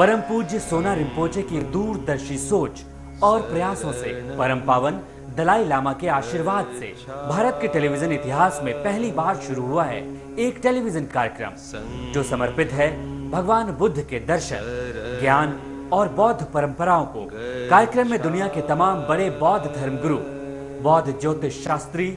परम पूज्य सोना रिम्पोचे की दूरदर्शी सोच और प्रयासों से, परम पावन दलाई लामा के आशीर्वाद से भारत के टेलीविजन इतिहास में पहली बार शुरू हुआ है एक टेलीविजन कार्यक्रम जो समर्पित है भगवान बुद्ध के दर्शन, ज्ञान और बौद्ध परंपराओं को। कार्यक्रम में दुनिया के तमाम बड़े बौद्ध धर्मगुरु, बौद्ध ज्योतिष शास्त्री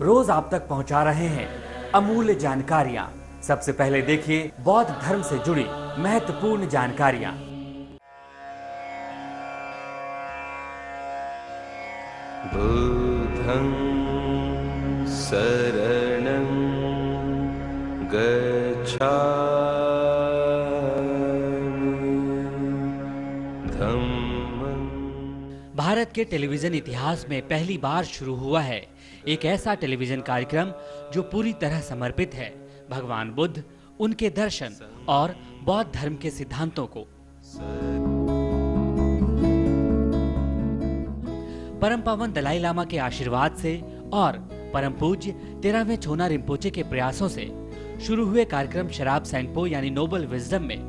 रोज आप तक पहुंचा रहे हैं अमूल्य जानकारियां। सबसे पहले देखिए बौद्ध धर्म से जुड़ी महत्वपूर्ण जानकारियां। बुद्धं शरणं गच्छामि धम्मं। भारत के टेलीविजन इतिहास में पहली बार शुरू हुआ है एक ऐसा टेलीविजन कार्यक्रम जो पूरी तरह समर्पित है भगवान बुद्ध, उनके दर्शन और बौद्ध धर्म के सिद्धांतों को। परम पावन दलाई लामा के आशीर्वाद से और परम पूज्य 13वें छोना रिम्पोचे के प्रयासों से शुरू हुए कार्यक्रम शराब सैंगपो यानी नोबल विजडम में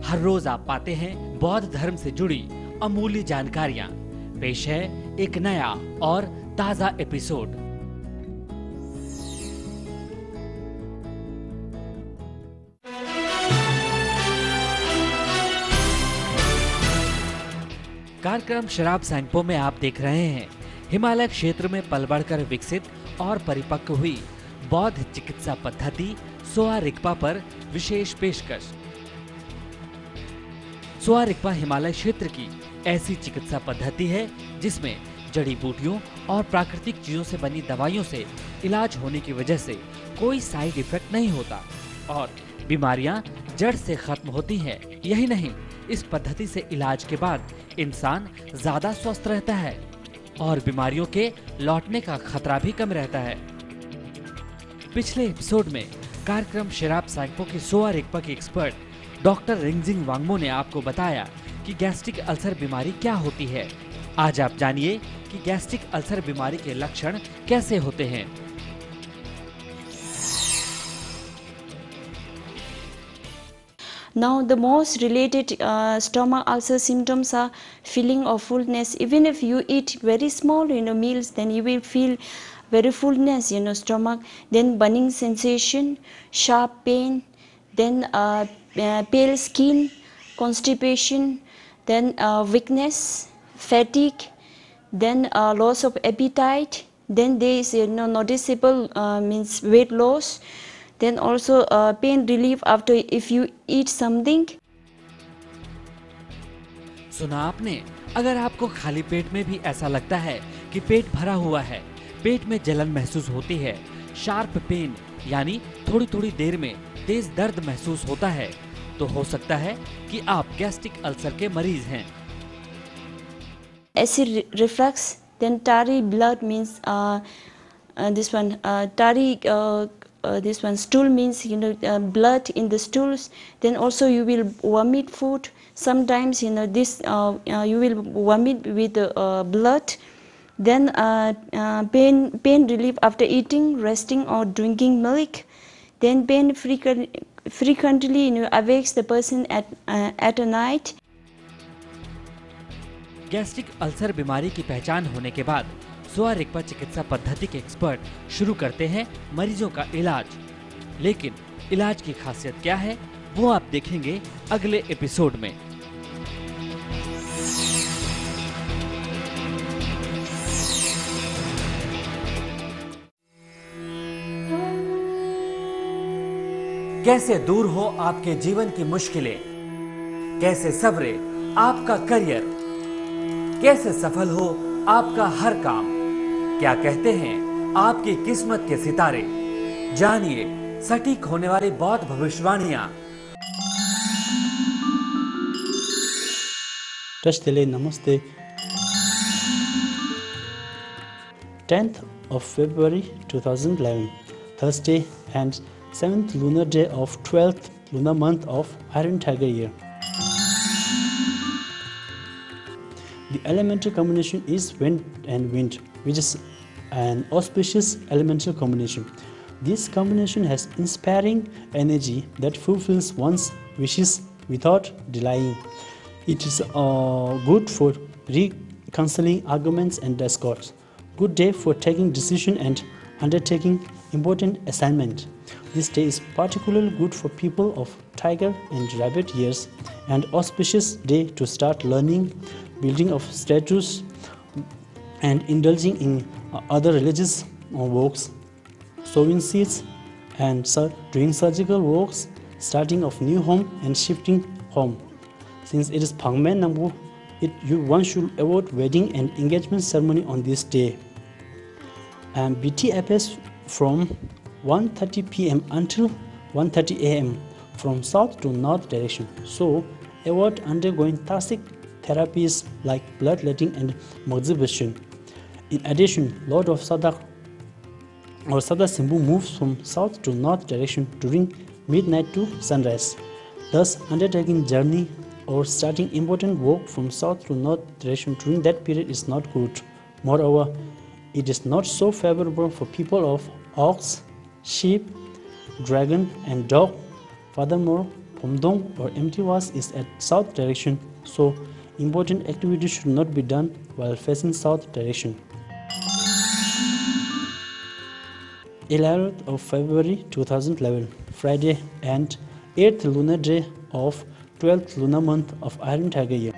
हर रोज आप पाते हैं बौद्ध धर्म से जुड़ी अमूल्य जानकारियां। पेश है एक नया और ताजा एपिसोड। कार्यक्रम शराब सैंगपो में आप देख रहे हैं हिमालय क्षेत्र में पल बढ़कर विकसित और परिपक्व हुई बौद्ध चिकित्सा पद्धति सोआ रिगपा पर विशेष पेशकश। सोआ रिगपा हिमालय क्षेत्र की ऐसी चिकित्सा पद्धति है जिसमें जड़ी बूटियों और प्राकृतिक चीजों से बनी दवाइयों से इलाज होने की वजह से कोई साइड इफेक्ट नहीं होता और बीमारियां जड़ से खत्म होती हैं। यही नहीं, इस पद्धति से इलाज के बाद इंसान ज्यादा स्वस्थ रहता है और बीमारियों के लौटने का खतरा भी कम रहता है। पिछले एपिसोड में कार्यक्रम शराब सैंगपो की सोआ रिगपा की एक्सपर्ट डॉक्टर रिंगजिंग वांगमो ने आपको बताया कि गैस्ट्रिक अल्सर बीमारी क्या होती है। आज आप जानिए कि गैस्ट्रिक अल्सर बीमारी के लक्षण कैसे होते हैं। Now, the most related stomach ulcer symptoms are feeling of fullness. Even if you eat very small, meals, then you will feel very fullness, stomach. Then burning sensation, sharp pain, then pale skin, constipation, then weakness, fatigue, then loss of appetite. Then there is noticeable means weight loss. Then also pain relief after if you eat something. सुना आपने? अगर आपको खाली पेट में भी ऐसा लगता है कि पेट भरा हुआ है, पेट में जलन महसूस होती है, शार्प पेन यानी थोड़ी थोड़ी देर में तेज दर्द महसूस होता है, तो हो सकता है कि आप गैस्ट्रिक अल्सर के मरीज हैं। Acid reflux, then tarry blood means this one tarry. This one stool means blood in the stools. Then also you will vomit food. Sometimes this you will vomit with blood. Then pain relief after eating, resting or drinking milk. Then pain frequently awakes the person at a night. Gastric ulcer बीमारी की पहचान होने के बाद सोआ रिगपा चिकित्सा पद्धति के एक्सपर्ट शुरू करते हैं मरीजों का इलाज। लेकिन इलाज की खासियत क्या है वो आप देखेंगे अगले एपिसोड में। कैसे दूर हो आपके जीवन की मुश्किलें, कैसे सवरे आपका करियर, कैसे सफल हो आपका हर काम, क्या कहते हैं आपकी किस्मत के सितारे। जानिए सटीक होने वाली बौद्ध भविष्यवाणियां। नमस्ते। 10th of February 2011, Thursday and 7th lunar day of 12th lunar month of Iron Tiger year. The elemental combination is wind and wind, which is an auspicious elemental combination. This combination has inspiring energy that fulfills one's wishes without delaying. It is good for reconciling arguments and discords. Good day for taking decision and undertaking important assignment. This day is particularly good for people of tiger and rabbit years, and auspicious day to start learning, building of statues, and indulging in other religious works, sowing seeds, and doing surgical works, starting of new home and shifting home. Since it is Pangmen Nambu, one should avoid wedding and engagement ceremony on this day. And BT appears from 1:30 p.m. until 1:30 a.m. from south to north direction. So avoid undergoing toxic therapies like bloodletting and moxibustion. In addition, Lord of Sadak or Sada Simbu moves from south to north direction during midnight to sunrise. Thus, undertaking journey or starting important work from south to north direction during that period is not good. Moreover, it is not so favorable for people of ox, sheep, dragon, and dog. Furthermore, Pomdong or empty was is at south direction, so important activities should not be done while facing south direction. 11th of February 2011, Friday, and 8th lunar day of 12th lunar month of Iron Tiger year.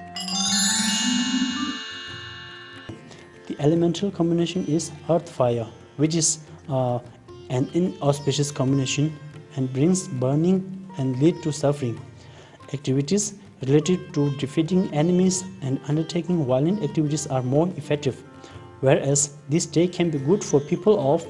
The elemental combination is earth-fire, which is an inauspicious combination and brings burning and lead to suffering. Activities related to defeating enemies and undertaking violent activities are more effective, whereas this day can be good for people of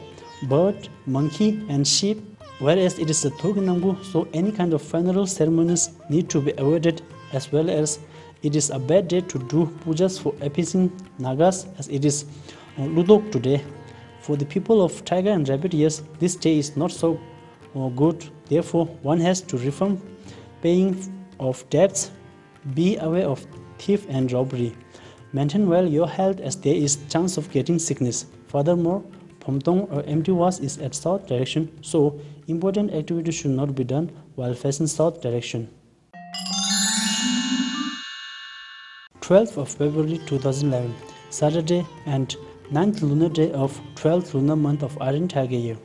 bird, monkey, and sheep, whereas it is a Turganambu, so any kind of funeral ceremonies need to be avoided, as well as it is a bad day to do pujas for appeasing Nagas, as it is Ludok today. For the people of tiger and rabbit years, this day is not so good. Therefore, one has to refrain paying of debts, be aware of thief and robbery. Maintain well your health, as there is chance of getting sickness. Furthermore, Pomtong or empty was is at south direction, so important activities should not be done while facing south direction. 12th of February 2011, Saturday, and 9th lunar day of 12th lunar month of Iron Tiger year.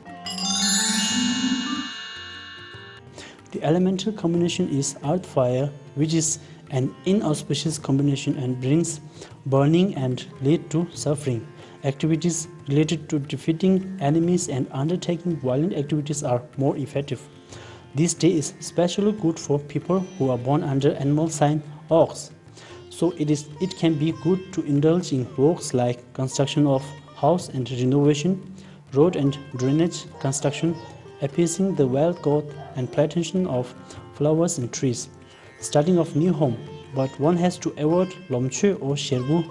The elemental combination is earth-fire, which is an inauspicious combination and brings burning and lead to suffering. Activities related to defeating enemies and undertaking violent activities are more effective. This day is especially good for people who are born under animal sign ox. So it can be good to indulge in works like construction of house and renovation, road and drainage construction, appeasing the wild god, and plantation of flowers and trees, starting of new home. But one has to avoid Lomchö or Sherbu.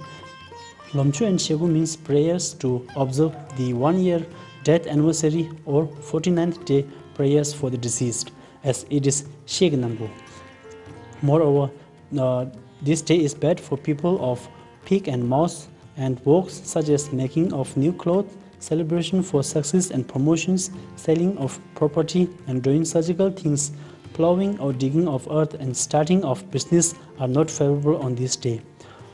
Lomchö and Sherbu means prayers to observe the 1-year death anniversary or 49th day prayers for the deceased, as it is Shegnambu. Moreover, this day is bad for people of pig and mouse, and works such as making of new clothes, celebration for success and promotions, selling of property, and doing surgical things, plowing or digging of earth, and starting of business are not favorable on this day.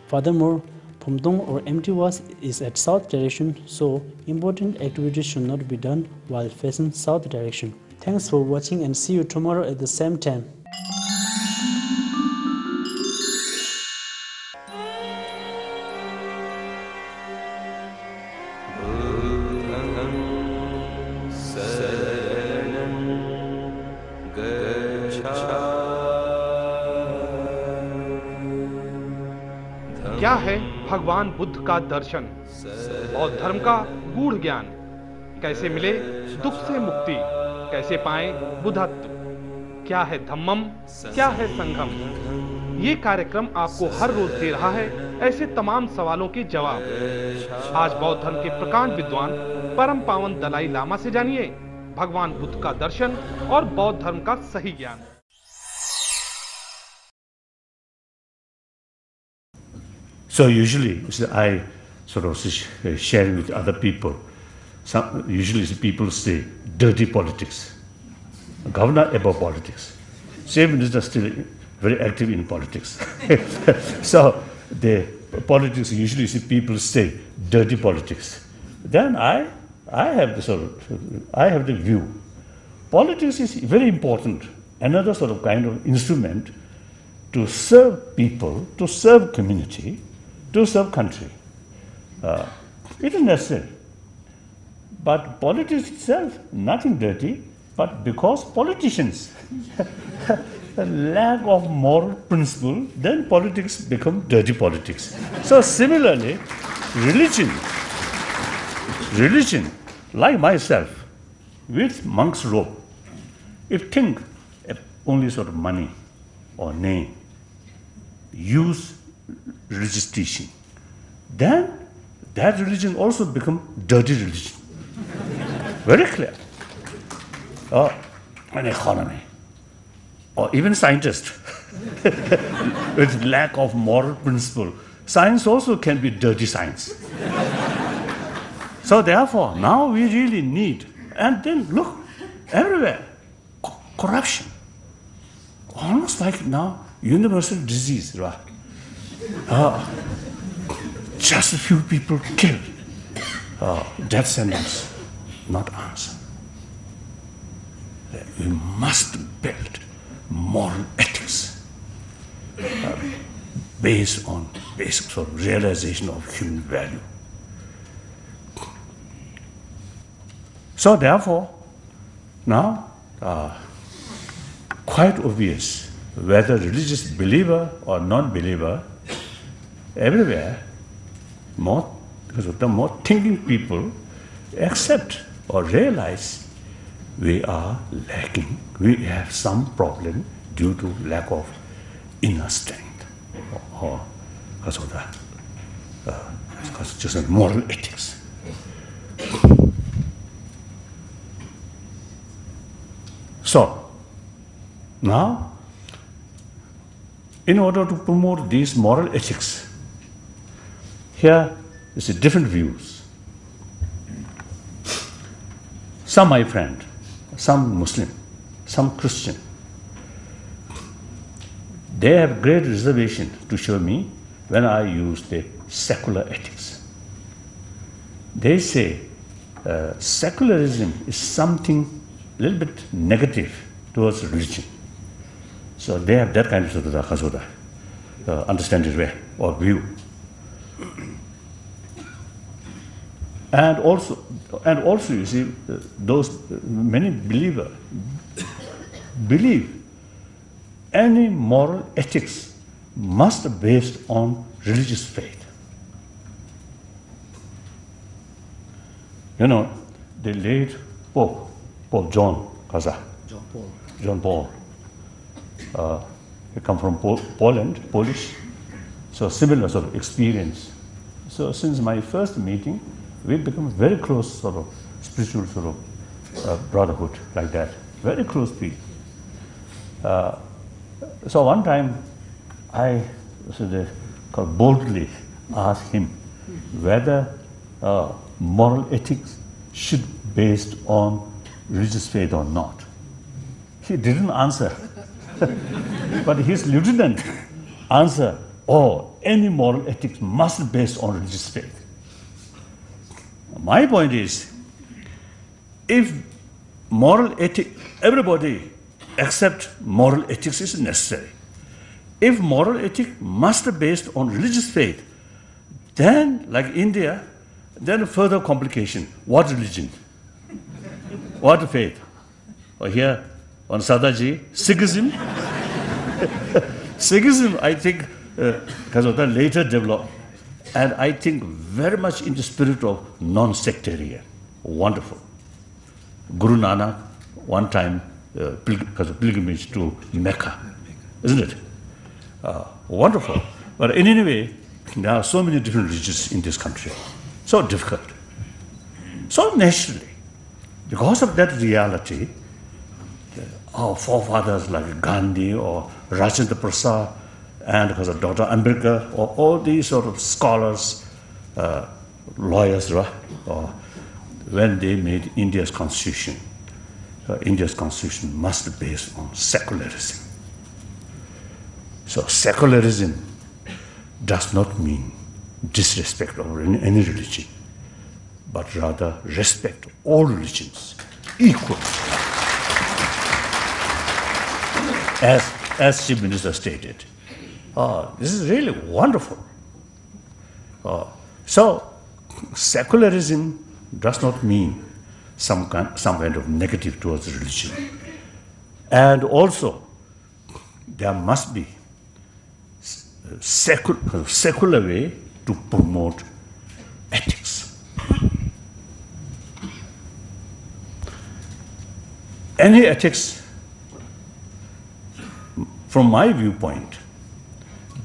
Furthermore, Pomdong or empty was is at south direction, so important activities should not be done while facing south direction. Thanks for watching, and see you tomorrow at the same time. क्या है भगवान बुद्ध का दर्शन, बौद्ध धर्म का गूढ़ ज्ञान, कैसे मिले दुख से मुक्ति, कैसे पाए बुद्धत्व, क्या है धम्मम, क्या है संघम। ये कार्यक्रम आपको हर रोज दे रहा है ऐसे तमाम सवालों के जवाब। आज बौद्ध धर्म के प्रकांड विद्वान परम पावन दलाई लामा से जानिए भगवान बुद्ध का दर्शन और बौद्ध धर्म का सही ज्ञान। So usually, I sort of share with other people. Usually people say dirty politics, governor above politics. Same minister still very active in politics. So the politics, usually see people say dirty politics. Then I have the view. Politics is very important, another sort of kind of instrument to serve people, to serve community, to serve country. It is necessary. But politics itself, nothing dirty, but because politicians a lack of moral principle, then politics become dirty politics. So similarly, religion, like myself, with monk's robe, if think only sort of money or name, use religious teaching, then that religion also become dirty religion. Very clear. An economy, or even scientists, with lack of moral principle. Science also can be dirty science. So therefore, now we really need, and then look, everywhere, corruption. Almost like now, universal disease, right? Just a few people killed. Death sentence, not answer. We must build moral ethics based on basic sort of realization of human value. So therefore, now quite obvious whether religious believer or non-believer, everywhere, because of the more thinking people accept or realize we are lacking, we have some problem due to lack of inner strength, or because of that, because just moral ethics. So, now, in order to promote these moral ethics, here is a different views. Some my friend, some Muslim, some Christian, they have great reservation to show me when I use the secular ethics. They say secularism is something a little bit negative towards religion. So they have that kind of understanding way or view. And also, you see, those many believers believe any moral ethics must be based on religious faith. You know, the late Pope John Paul. He come from Poland, Polish, so similar sort of experience. So since my first meeting, we become very close sort of spiritual sort of brotherhood like that, very close people. So one time I boldly asked him whether moral ethics should be based on religious faith or not. He didn't answer, but his lieutenant answered, "Oh, any moral ethics must be based on religious faith." My point is, if moral ethics, everybody accept moral ethics is necessary. If moral ethics must be based on religious faith, then, like India, then further complication. What religion? What faith? Or here, on Sadaji, Sikhism. Sikhism, I think, because of the later development, and I think very much in the spirit of non-sectarian. Wonderful. Guru Nanak, one time, because of pilgrimage to Mecca, isn't it? Wonderful. But in any way, there are so many different religions in this country. So difficult. So naturally, because of that reality, our forefathers like Gandhi or Rajendra Prasad, and because of Dr. Ambedkar, or all these sort of scholars, lawyers, when they made India's constitution must be based on secularism. So secularism does not mean disrespect of any religion, but rather respect all religions equally. As Chief Minister stated, this is really wonderful. So secularism does not mean some kind of negative towards religion. And also, there must be a secular way to promote ethics. Any ethics, from my viewpoint,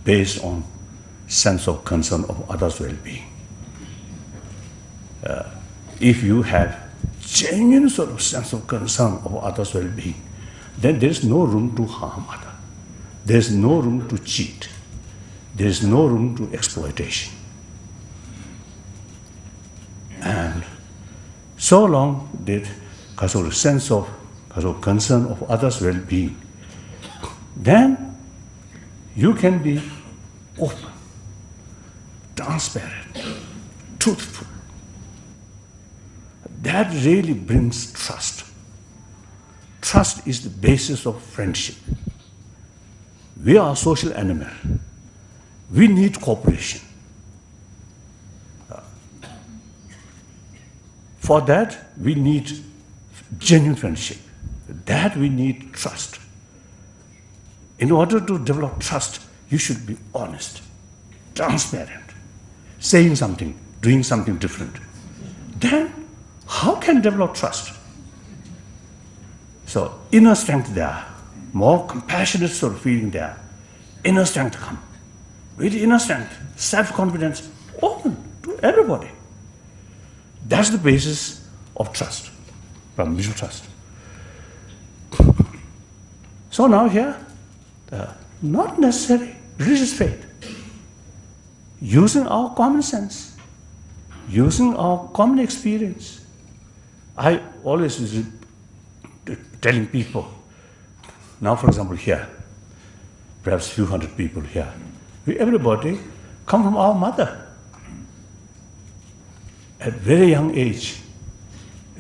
based on sense of concern of others' well-being. If you have genuine sort of sense of concern of others' well-being, then there is no room to harm others. There is no room to cheat. There is no room to exploitation. And so long that because of the sense of, because of concern of others' well-being, then you can be open, transparent, truthful. That really brings trust. Trust is the basis of friendship. We are a social animal. We need cooperation. For that, we need genuine friendship. That we need trust. In order to develop trust, you should be honest, transparent, saying something, doing something different. Then, how can develop trust? So, inner strength there, more compassionate sort of feeling there, inner strength come. With inner strength, self-confidence, open to everybody. That's the basis of trust, from mutual trust. So now here, not necessarily religious faith. Using our common sense, using our common experience. I always was telling people, now for example here, perhaps a few hundred people here, everybody come from our mother. At very young age,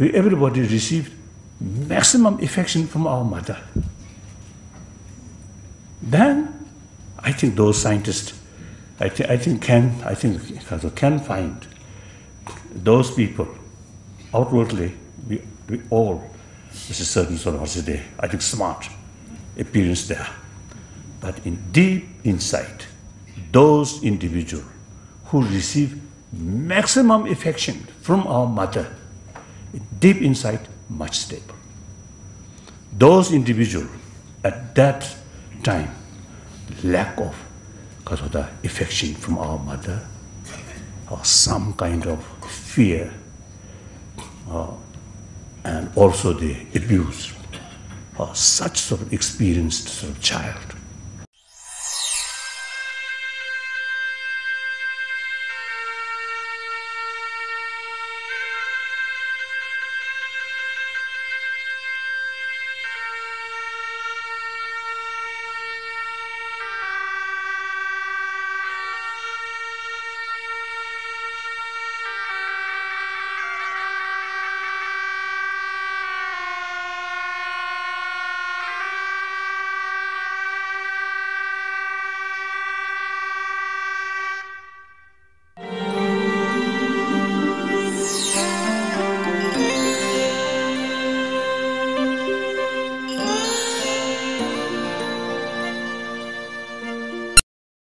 everybody received maximum affection from our mother. Then, I think those scientists, I think can find those people outwardly. We all, there's a certain sort of, I think, smart appearance there, but in deep inside, those individuals who receive maximum affection from our mother, deep inside, much stable. Those individuals at that time, lack of, because of the affection from our mother, or some kind of fear, and also the abuse, or such sort of experienced sort of child,